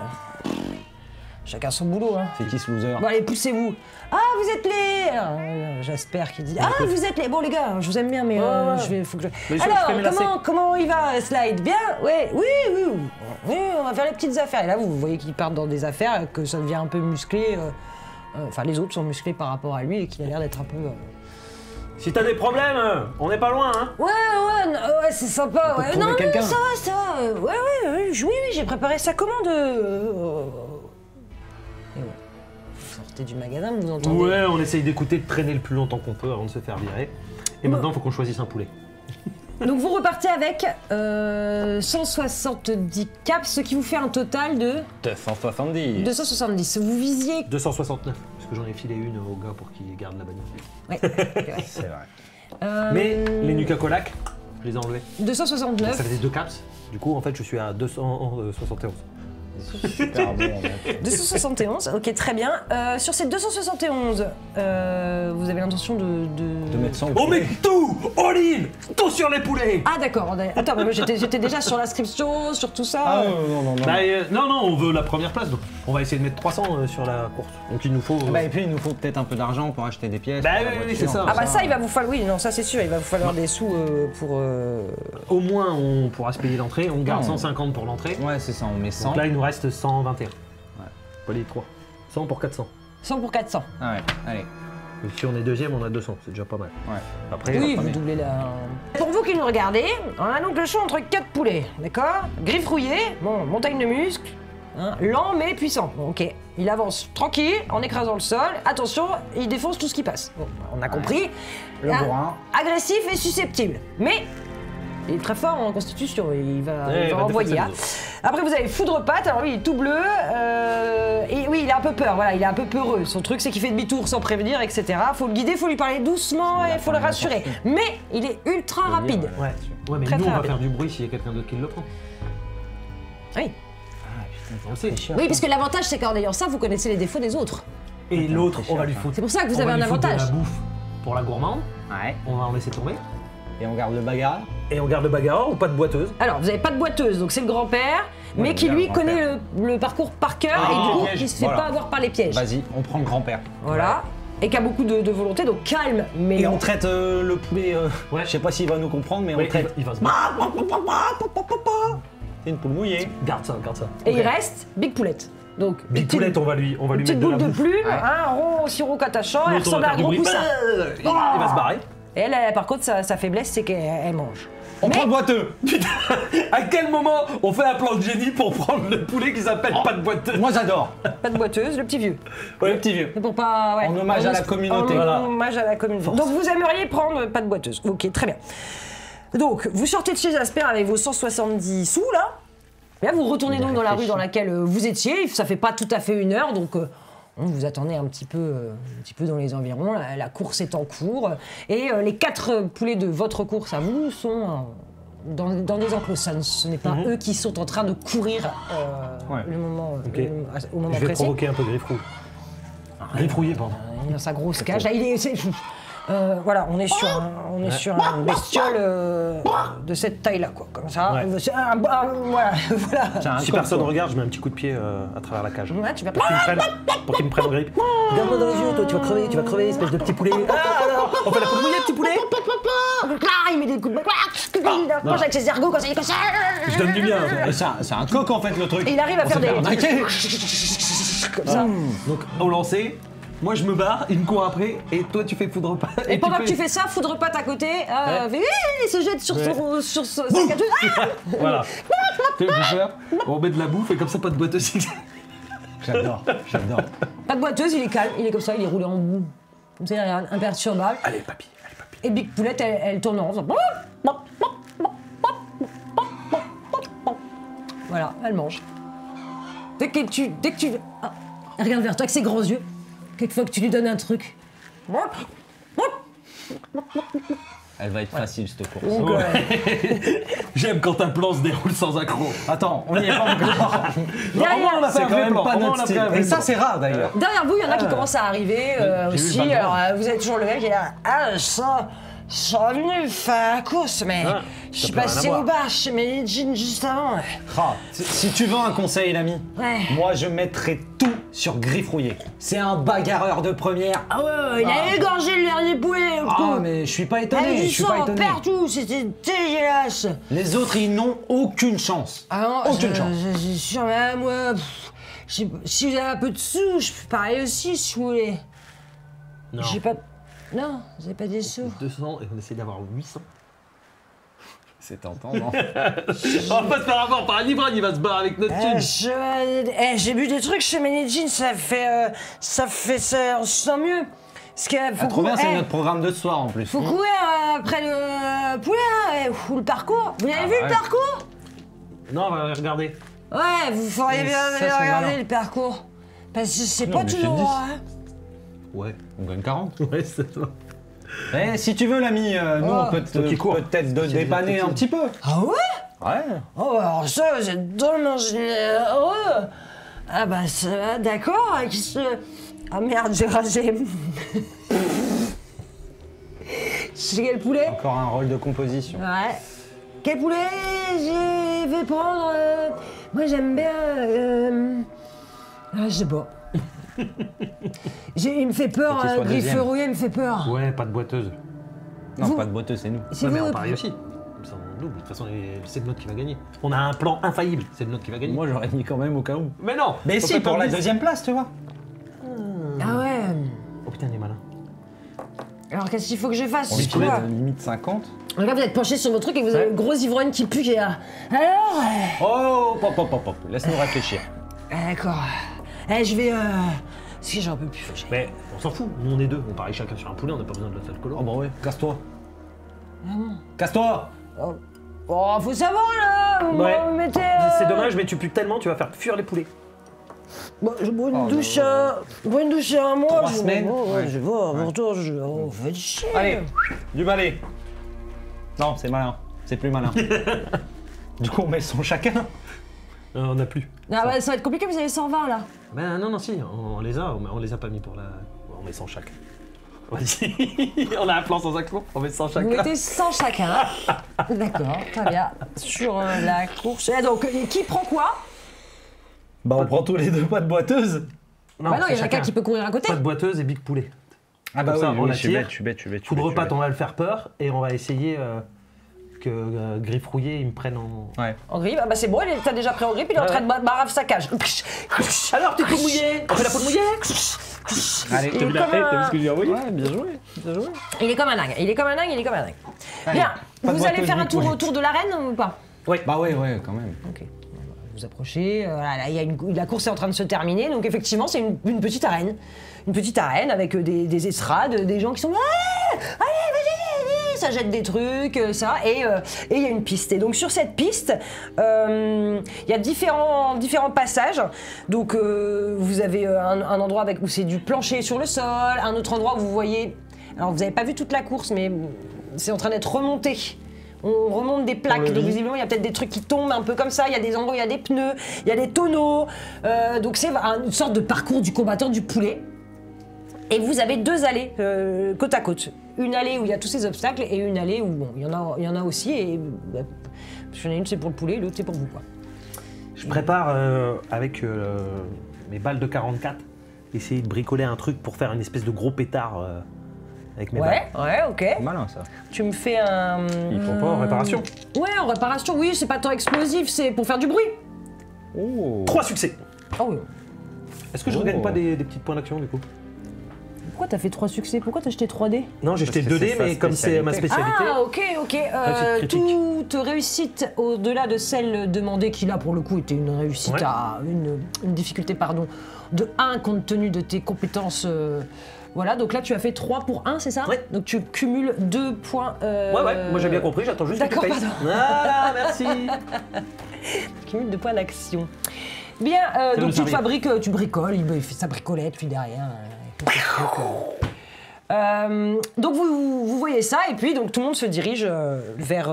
Chacun son boulot, hein. C'est qui ce loser? Bon allez, poussez-vous. Ah, vous êtes les... Jasper qui dit... Ah, vous êtes les... Bon les gars, je vous aime bien, mais faut que je... Mais Alors, je fais mes lacets. comment il va, Slide? Bien? Ouais, oui, on va faire les petites affaires. Et là, vous voyez qu'ils partent dans des affaires, que ça devient un peu musclé. Enfin, les autres sont musclés par rapport à lui et qu'il a l'air d'être un peu... Si t'as des problèmes, on n'est pas loin, hein. Ouais, c'est sympa. Ouais. trouver Non, quelqu'un. ça va. Oui, j'ai préparé sa commande. Et ouais. Vous sortez du magasin, vous entendez. Ouais, on essaye d'écouter, de traîner le plus longtemps qu'on peut avant de se faire virer. Et maintenant, il faut qu'on choisisse un poulet. Donc vous repartez avec 170 caps, ce qui vous fait un total de 270. 270. Vous visiez... 269, parce que j'en ai filé une au gars pour qu'il garde la bagnole. Ouais, C'est vrai. Mais les Nuka Colac, je les ai enlevés. 269. Ça faisait 2 caps. Du coup, en fait, je suis à 271. Super bon. mec. 271, ok, très bien. Sur ces 271, vous avez l'intention De mettre 100 au On poulet. met tout! All in! Tout sur les poulets! Ah d'accord, attends, mais moi j'étais déjà sur l'inscription, sur tout ça. Ah non. Bah, non, on veut la première place, donc on va essayer de mettre 300 sur la course. Donc il nous faut... Bah, et puis il nous faut peut-être un peu d'argent pour acheter des pièces. Bah, pour la oui, voiture, c'est ça. tout Ah bah ça, il va vous falloir, oui, non, ça c'est sûr, il va vous falloir des sous pour... Au moins, on pourra se payer l'entrée. On garde Non. 150 pour l'entrée. Ouais, c'est ça, on met 100. Donc là, il nous reste 121. Pas les 3. 100 pour 400. 100 pour 400. Ah ouais, allez. Et si on est deuxième, on a 200. C'est déjà pas mal. Ouais. Après, Oui, premier. vous doublez la... Pour vous qui nous regardez, on a donc le choix entre 4 poulets, d'accord? Griffes rouillées, bon, montagne de muscles, hein, lent mais puissant. Bon, ok, il avance tranquille, en écrasant le sol. Attention, il défonce tout ce qui passe. Bon, on a compris. Le Ah, bourrin. Agressif et susceptible, mais... Il est très fort en constitution, il va, Ouais, il va va envoyer. défoncer Hein. les autres. Après, vous avez foudre patte, alors lui, il est tout bleu. Et oui, il a un peu peur, voilà, il est un peu peureux. Son truc, c'est qu'il fait demi-tour sans prévenir, etc. Faut le guider, faut lui parler doucement et faut le rassurer. Mais il est ultra rapide. Ouais, ouais, mais Très, nous, très on va rapide. faire du bruit s'il y a quelqu'un d'autre qui le prend. Oui. On le sait. Oui, parce que l'avantage, c'est qu'en ayant ça, vous connaissez les défauts des autres. Et l'autre, on va lui foutre. C'est pour ça que vous on avez va un lui foutre avantage. de la bouffe pour la gourmande. Ouais. On va en laisser tomber. Et on garde le bagarre. Et on garde le bagarreur ou pas de boiteuse. Alors, vous n'avez pas de boiteuse, donc c'est le grand-père, mais on qui garde lui le connaît le parcours par cœur Ah, et du coup, piège, il se fait voilà. pas avoir par les pièges. Vas-y, on prend le grand-père. Voilà. Et qui a beaucoup de volonté, donc calme, mais Et lent. on traite le poulet. Ouais. Je sais pas s'il va nous comprendre, mais Ouais, on traite. il va se battre. C'est une poule mouillée. Garde ça, garde ça. Et il reste Big Poulette. Donc, Big une petite- Poulette, on va lui une mettre petite de boule la de bouffe. plume, un rond aussi rond qu'attachant, elle L'autre, on ressemble va à un faire gros du bruit. poussin. Il va se barrer. Et elle, par contre, sa faiblesse, c'est qu'elle mange. On Mais- prend le boiteux. Putain, à quel moment on fait un plan de génie pour prendre le poulet qui s'appelle pas de boiteuse? Moi j'adore. Pas de boiteuse, le petit vieux. Le petit vieux. Mais pour pas, ouais, En hommage à la communauté. En Voilà. hommage à la communauté. Donc vous aimeriez prendre pas de boiteuse. Ok, très bien. Donc vous sortez de chez Jasper avec vos 170 sous là. Et là vous retournez donc dans la rue dans laquelle vous étiez. Ça fait pas tout à fait 1 heure, donc vous attendez un petit peu dans les environs. La course est en cours et les 4 poulets de votre course à vous sont dans des enclos. Ce n'est pas eux qui sont en train de courir Ouais. le moment, Ok. au moment Je vais précis. provoquer un peu Griffrouille. Griffrouillé, pardon. Il est dans sa grosse cage. Là, voilà, on est sur une bestiole de cette taille-là, quoi, comme ça. Ouais. C'est voilà. C'est un Si coq, personne quoi. regarde, je mets un petit coup de pied à travers la cage. Ouais, tu vas Pour qu'il me prenne en grippe. Regarde-moi dans les yeux, toi, tu vas crever, espèce de petit poulet. Ah, alors, on fait la poule mouillée, petit poulet. il met des coups de il approche avec ses ergots quand ça. Je donne du bien. Mais c'est un coq en fait le truc. Et il arrive à faire des arnaquer. comme ça. Donc, au lancer, moi je me barre, il me court après, et toi tu fais foudre pas. Et pendant que tu fais ça, foudre patte à côté, il se jette sur sa cage. Ah Voilà. Tu fais faire, on met de la bouffe, et comme ça, pas de boîte aussi. J'adore. Pas de boiteuse, il est calme, il est comme ça, il est roulé en bout. Comme ça, il est imperturbable. Allez, papy, allez, papy. Et Big Poulette, elle tourne en rond. Voilà, elle mange. Dès que tu... Ah, elle regarde vers toi avec ses grands yeux. Quelquefois que tu lui donnes un truc. Elle va être facile cette course. Donc, J'aime quand un plan se déroule sans accroc. Attends, on n'y est pas encore. derrière, on a fait C'est un quand vrai même plan. pas Au moins, notre on a style. fait un vrai Et ça plan. c'est rare d'ailleurs. derrière vous, il y en a qui commencent à arriver vu aussi. le Alors, vous avez toujours le mec qui est là. Ah, je suis revenu faire la course, mais Ah, je suis ça peut rien passé avoir. au bar chez mes jeans juste avant. Ah, si tu veux un conseil l'ami, Ouais. moi je mettrais tout sur Griffrouillé. C'est un bagarreur de première. Ah ouais, il a égorgé le dernier poulet. Ah, mais je suis pas Il y étonné, avait je du suis pas sang étonné. partout, c'était dégueulasse. Les autres, ils n'ont aucune chance. Ah non, Aucune chance. C'est sûr, mais moi, si vous avez un peu de sous, je peux parler aussi si vous voulez. Non. J'ai pas. Non, vous avez pas des sous. 200 et on essaie d'avoir 800. C'est tentant, non? On va pas se faire avoir par un ivrogne, il va se barrer avec notre thune. J'ai bu des trucs chez Medellin, ça on se sent mieux. Parce que faut Trop bien, c'est courir, notre programme de ce soir en plus. faut courir après le poulet, hein, ou le parcours. Vous avez vu le ouais. parcours? Non, on va regarder. Ouais, vous feriez Mais bien ça, de c'est regarder malin. le parcours. Parce que c'est Non, pas mais c'est toujours 10. droit, hein. Ouais. On gagne 40. Ouais, c'est ça. Eh, si tu veux, l'ami, nous, Oh. on peut Toi qui cours. peut-être J'ai dépanner des un petit peu. Ah ouais? Ouais. Oh, alors ça, vous êtes drôlement généreux. Ah bah ça va, d'accord. Qu'est-ce que... Ah merde, j'ai rasé. C'est quel poulet? Encore un rôle de composition. Ouais. Quel poulet j'ai fait prendre? Moi j'aime bien... Ah, je sais pas. Il me fait peur, Faut qu'il soit Griffe deuxième. rouillé me fait peur. Ouais, pas de boiteuse. Non, Vous- pas de boiteux, c'est nous. C'est Ouais, mais vous, on parie aussi. Comme ça, on double. De toute façon, c'est le nôtre qui va gagner. On a un plan infaillible, c'est le nôtre qui va gagner. Moi, j'aurais mis quand même au cas où. Mais non. Mais faut si, pas pour la perdre 10. deuxième place, tu vois. Ah ouais. Oh putain, il est malin. Alors qu'est-ce qu'il faut que je fasse? On Je lui sais pas. limite 50. Regarde, vous êtes penché sur votre truc et vous avez Ouais. une grosse ivrogne qui pue qui est là. Alors Oh, pop, pop, pop, pop. Laisse-nous réfléchir. D'accord. Je vais... Si j'en peux plus. Mais on s'en fout, nous on est deux, on parie chacun sur un poulet, on n'a pas besoin de l'autre alcoolo. Oh, bah ouais, casse-toi. Casse-toi. Oh, faut savoir là. Ouais. Vous mettez... C'est dommage, mais tu pues tellement, tu vas faire fuir les poulets. Bon, je bois une Oh, douche là, je bois une douche à un mois. 3 semaines. Ouais. Je vois, pourtant, oh, faites chier. Allez, du balai. Non, c'est malin. C'est plus malin. Du coup, on met son chacun. On n'a plus. Ah bah, ça va être compliqué, vous avez 120 là. Ben non, si, on les a pas mis pour la... On met 100 chacun. Vas-y, on a un plan sans accent, on met 100 Vous chacun. mettez 100 chacun. D'accord, très bien. Sur la course. Et donc, qui prend quoi? Bah, on prend tous les deux pas de boiteuse. Bah non, il y c'est en a qu'un qui peut courir à côté. Pas de boiteuse et big poulet. Ah, Comme ça, on la je suis tire. bête, je suis bête, je suis bête. Coup de repas, on va le faire peur et on va essayer que Griffe Rouillé il me prenne en... Ouais. En grip, ah bah c'est bon, t'as déjà pris en grip, il est en train de barave sa cage. Alors, t'es tout mouillé. On fait la peau de mouillé. Allez, Il est comme un- que j'ai envoyé? Ouais, bien joué, bien joué. Il est comme un dingue, il est comme un dingue, il est comme un dingue. Allez, Bien, pas de vous allez boiteuse faire un ni tour poulet. autour de l'arène ou pas? Bah ouais, quand même. Ok. Vous approchez, voilà, là, la course est en train de se terminer, donc effectivement c'est une petite arène. Une petite arène avec des estrades, des gens qui sont allez, vas-y, ça jette des trucs, ça, et il y a une piste. Et donc sur cette piste, il y a différents passages. Donc vous avez un endroit où c'est du plancher sur le sol, un autre endroit où vous voyez, alors vous n'avez pas vu toute la course, mais c'est en train d'être remonté. On remonte des plaques, donc visiblement il y a peut-être des trucs qui tombent un peu comme ça, il y a des endroits où il y a des pneus, il y a des tonneaux, donc c'est une sorte de parcours du combattant du poulet. Et vous avez deux allées côte à côte. Une allée où il y a tous ces obstacles et une allée où bon, il y en a aussi, et parce qu'il y en a une c'est pour le poulet, l'autre c'est pour vous, quoi. Je prépare avec mes balles de 44, essayer de bricoler un truc pour faire une espèce de gros pétard avec mes balles. Ouais, ok. Malin ça. Tu me fais un... Il faut pas en réparation. Ouais, en réparation, oui, c'est pas tant explosif, c'est pour faire du bruit. Oh. 3 succès. Oh oui. Est-ce que je Oh. regagne pas des petits points d'action du coup? Pourquoi t'as fait 3 succès? Pourquoi t'as jeté 3D? Non, j'ai jeté Parce que 2D, c'est sa mais comme c'est ma spécialité. spécialité. Ah, ok. Réussite critique. Toute réussite au-delà de celle demandée, qui là pour le coup était une réussite Ouais. à une difficulté de 1 compte tenu de tes compétences. Voilà, donc là tu as fait 3 pour 1, c'est ça? Ouais. Donc tu cumules 2 points. Ouais, moi j'ai bien compris, j'attends juste que tu D'accord, payes. pardon. Ah, merci. Tu cumules 2 points d'action. Bien, Ça donc nous tu arrive. fabriques, tu bricoles, il fait sa bricolette, puis derrière. Il fait ses trucs, donc vous voyez ça, et puis donc tout le monde se dirige vers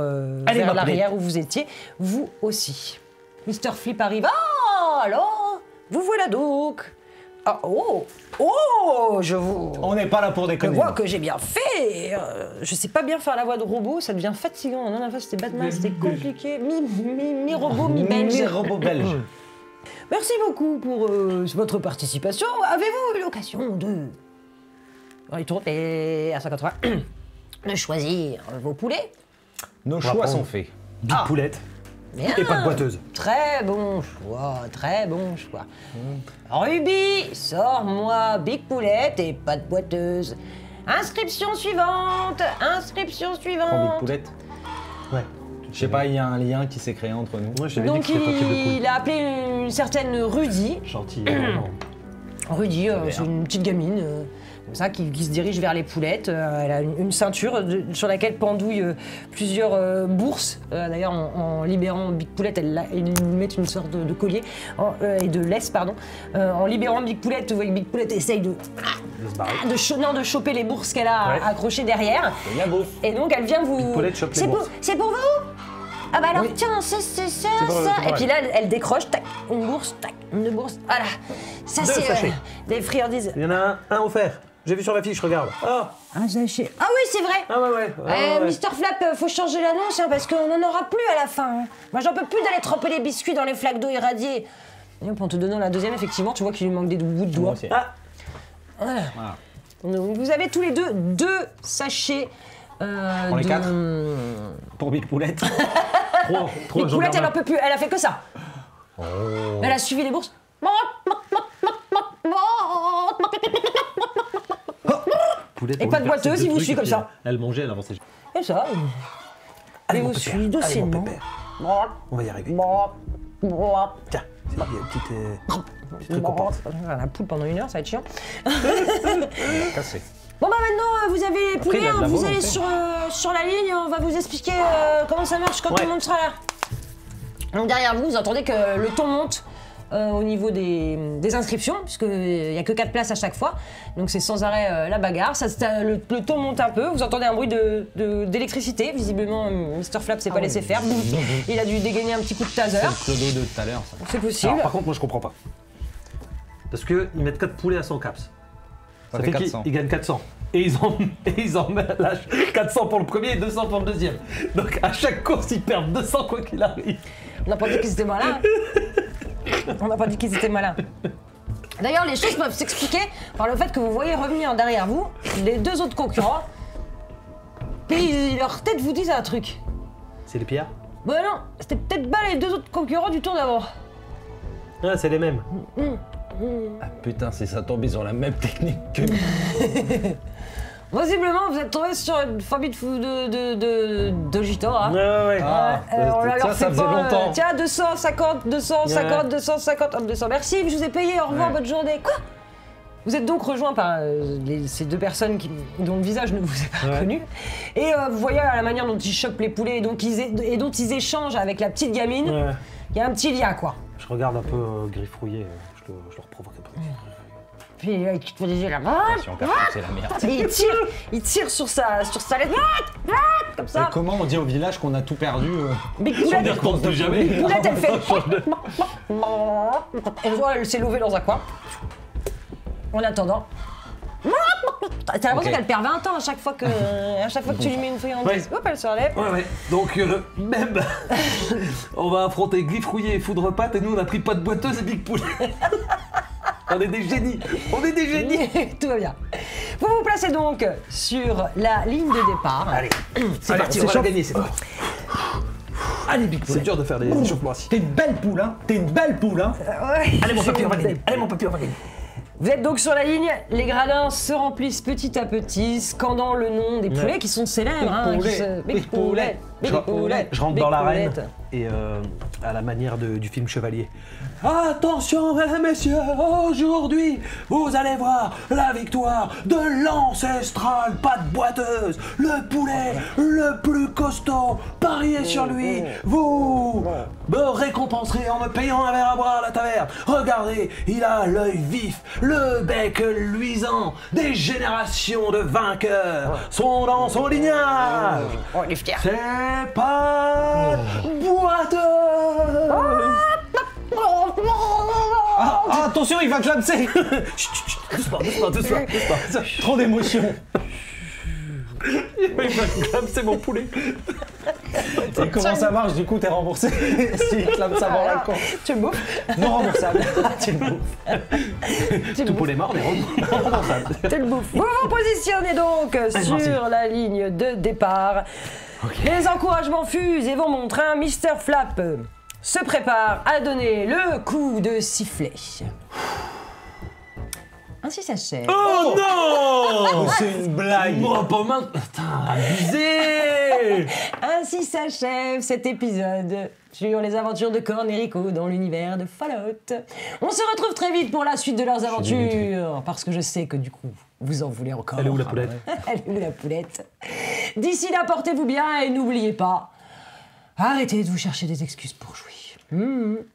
Allez, ma l'arrière où vous étiez, vous aussi. Mr. Flip arrive. Ah, alors, vous voilà donc. Ah, oh, je vous... On n'est pas là pour Je déconner. vois que j'ai bien fait. Je sais pas bien faire la voix de robot, ça devient fatigant. La dernière fois c'était Batman, c'était compliqué. Mi-robot, mi-belge. Mi-robot belge. Merci beaucoup pour votre participation. Avez-vous eu l'occasion de retourner à 180 de choisir vos poulets? Nos va choix prendre. sont faits. Big poulette Bien. et pas de boiteuse. Très bon choix, très bon choix. Ruby, sors-moi Big Poulette et pas de boiteuse. Inscription suivante, inscription Prends Big suivante. Poulette. Ouais. Je sais pas, il y a un lien qui s'est créé entre nous. Moi, je t'avais dit Donc que c'était ton type de poule. il a appelé une certaine Rudy. Gentil, vraiment. Rudy, c'est une petite gamine comme ça, qui se dirige vers les poulettes. Elle a une ceinture sur laquelle pendouillent plusieurs bourses. D'ailleurs, en libérant Big Poulette, ils lui mettent une sorte de collier et de laisse, pardon. En libérant Big Poulette, vous voyez que Big Poulette essaye de se barrer. de choper les bourses qu'elle a Ouais. accrochées derrière. C'est bien beau. Et donc, elle vient vous... Big Poulette chope les bourses. C'est pour vous? Ah bah alors Oui. tiens, c'est ça, pour- ça. c'est pour Et puis là, elle décroche, tac, une bourse, tac, une bourse. Voilà. Ça, Deux c'est sachets. des friandises. Il y en a un offert. J'ai vu sur la fiche, regarde. Ah, Un sachet. Ah oui, c'est vrai. ah ouais. ouais. Mister Flap, faut changer l'annonce hein, parce qu'on n'en aura plus à la fin. hein. Moi, j'en peux plus d'aller tremper les biscuits dans les flaques d'eau irradiées. Et hop, en te donnant la deuxième, effectivement, tu vois qu'il lui manque des bouts de doigts. Moi aussi. Ah, Voilà. Voilà. Donc, vous avez tous les deux sachets. Prends les quatre. Pour Big Poulette. trois, Big j'en Poulette, elle garde en peut plus, elle a fait que ça. un. Elle a suivi les bourses. Poulette, Et on pas lui de versait boiteuse, deux il vous trucs suit et comme puis ça. Elle mangeait, elle avançait. Et ça. Allez, Il mon vous pépère. suit Allez, mon docilement. pépère. On va y arriver. Tiens, il y a une petite truc qu'on porte. La poule pendant 1 heure, ça va être chiant. Cassé. Bon bah maintenant, vous avez les Après, il poulets, a de la vous volonté. allez sur la ligne, on va vous expliquer comment ça marche quand Ouais. tout le monde sera là. Donc derrière vous, vous entendez que le ton monte au niveau des inscriptions, puisqu'il n'y a que 4 places à chaque fois. Donc c'est sans arrêt la bagarre. Le ton monte un peu, vous entendez un bruit d'électricité. Visiblement, Mr. Flap s'est pas laissé faire. Il a dû dégainer un petit coup de taser. C'est le clodo de tout à l'heure, ça. C'est possible. Alors, par contre, moi, je comprends pas. Parce qu'ils mettent 4 poulets à 100 caps. Ça Ça fait fait qu'ils 400. ils gagnent 400. Et ils en lâchent 400 pour le premier et 200 pour le deuxième. Donc à chaque course, ils perdent 200 quoi qu'il arrive. On n'a pas dit qu'ils étaient malins. On n'a pas dit qu'ils étaient malins. D'ailleurs, les choses peuvent s'expliquer par le fait que vous voyez revenir derrière vous les 2 autres concurrents. Puis leur tête vous disent un truc. C'est les pierres? Bah non, c'était peut-être pas les 2 autres concurrents du tour d'avant. Ah, c'est les mêmes. Ah putain, si ça tombait sur la même technique que nous. Possiblement, vous êtes tombé sur une famille de gitans. Hein. Ouais. Ah, On ça, leur ça fait faisait pas, longtemps. tiens, 250, 250, 250, hop, 200. Merci, je vous ai payé, au revoir, Ouais. bonne journée. Quoi? Vous êtes donc rejoints par ces 2 personnes dont le visage ne vous est pas Ouais. reconnu. Et vous voyez à la manière dont ils chopent les poulets et dont ils échangent avec la petite gamine, il Ouais. y a un petit lien, quoi. Je regarde un peu griffrouillé, je le reprovoque un peu. Puis il te fait des yeux là. Si on perd, c'est la merde. Et il tire sur sa lettre. Comme ça. Et comment on dit au village qu'on a tout perdu Big On Poulette, ne recompte plus jamais. Big Poulette, elle fait. Elle voit, elle s'est levée dans un coin. En attendant. T'as l'impression Ok. qu'elle perd 20 ans à chaque fois que tu lui mets une friandise. Ouais. Hop, elle se relève. Ouais. Donc, même, on va affronter Griffrouillé et Foudre-Patte et nous, on a pris pas de boiteuse et Big Poulet. On est des génies. Tout va bien. Vous vous placez donc sur la ligne de départ. Allez, c'est Allez, parti, on on va s'échauffe. gagner cette fois. Allez, Big C'est dur de faire des échauffements assis. T'es une belle poule, hein. T'es une belle poule, hein. Ouais, Allez, mon c'est papy, on va une gagner. belle- Allez, mon papy, on va gagner. Vous êtes donc sur la ligne, les gradins se remplissent petit à petit, scandant le nom des poulets Ouais. qui sont célèbres. Big hein, poulet, Big Big poulet, Poulet, Big Poulet. Je rentre Big dans l'arène Poulette. et à la manière du film Chevalier. Attention, mesdames et messieurs, aujourd'hui, vous allez voir la victoire de l'ancestral pas de boiteuse, le poulet le plus costaud. Pariez sur lui, vous me récompenserez en me payant un verre à boire à la taverne. Regardez, il a l'œil vif, le bec luisant, des générations de vainqueurs sont dans son lignage. Oh, il est fier. C'est pas boiteuse. Ah, attention, il va clamser. Doucement. Trop d'émotion. Il va clamser mon poulet. Et comment ça marche, du coup, t'es remboursé s'il clame ça dans la compte. Tu le bouffes. Non remboursable. Tu le bouffes. Tu le Tout pour bouffes. les morts, mais remboursable. Tu le bouffes. Vous vous positionnez donc sur merci. la ligne de départ. Les encouragements fusent et vont montrer un Mr. Flap se prépare à donner le coup de sifflet. Ainsi s'achève. Oh non! Oh, c'est une blague. Moi, pas mal. Putain, abusé! Ainsi s'achève cet épisode sur les aventures de Corn et Rico dans l'univers de Fallout. On se retrouve très vite pour la suite de leurs aventures, parce que je sais que du coup, vous en voulez encore. Elle est où la poulette? Elle est où la poulette? D'ici là, portez-vous bien et n'oubliez pas, arrêtez de vous chercher des excuses pour jouer.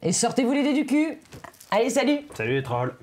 Et sortez-vous les dés du cul. Allez, salut! Salut les trolls.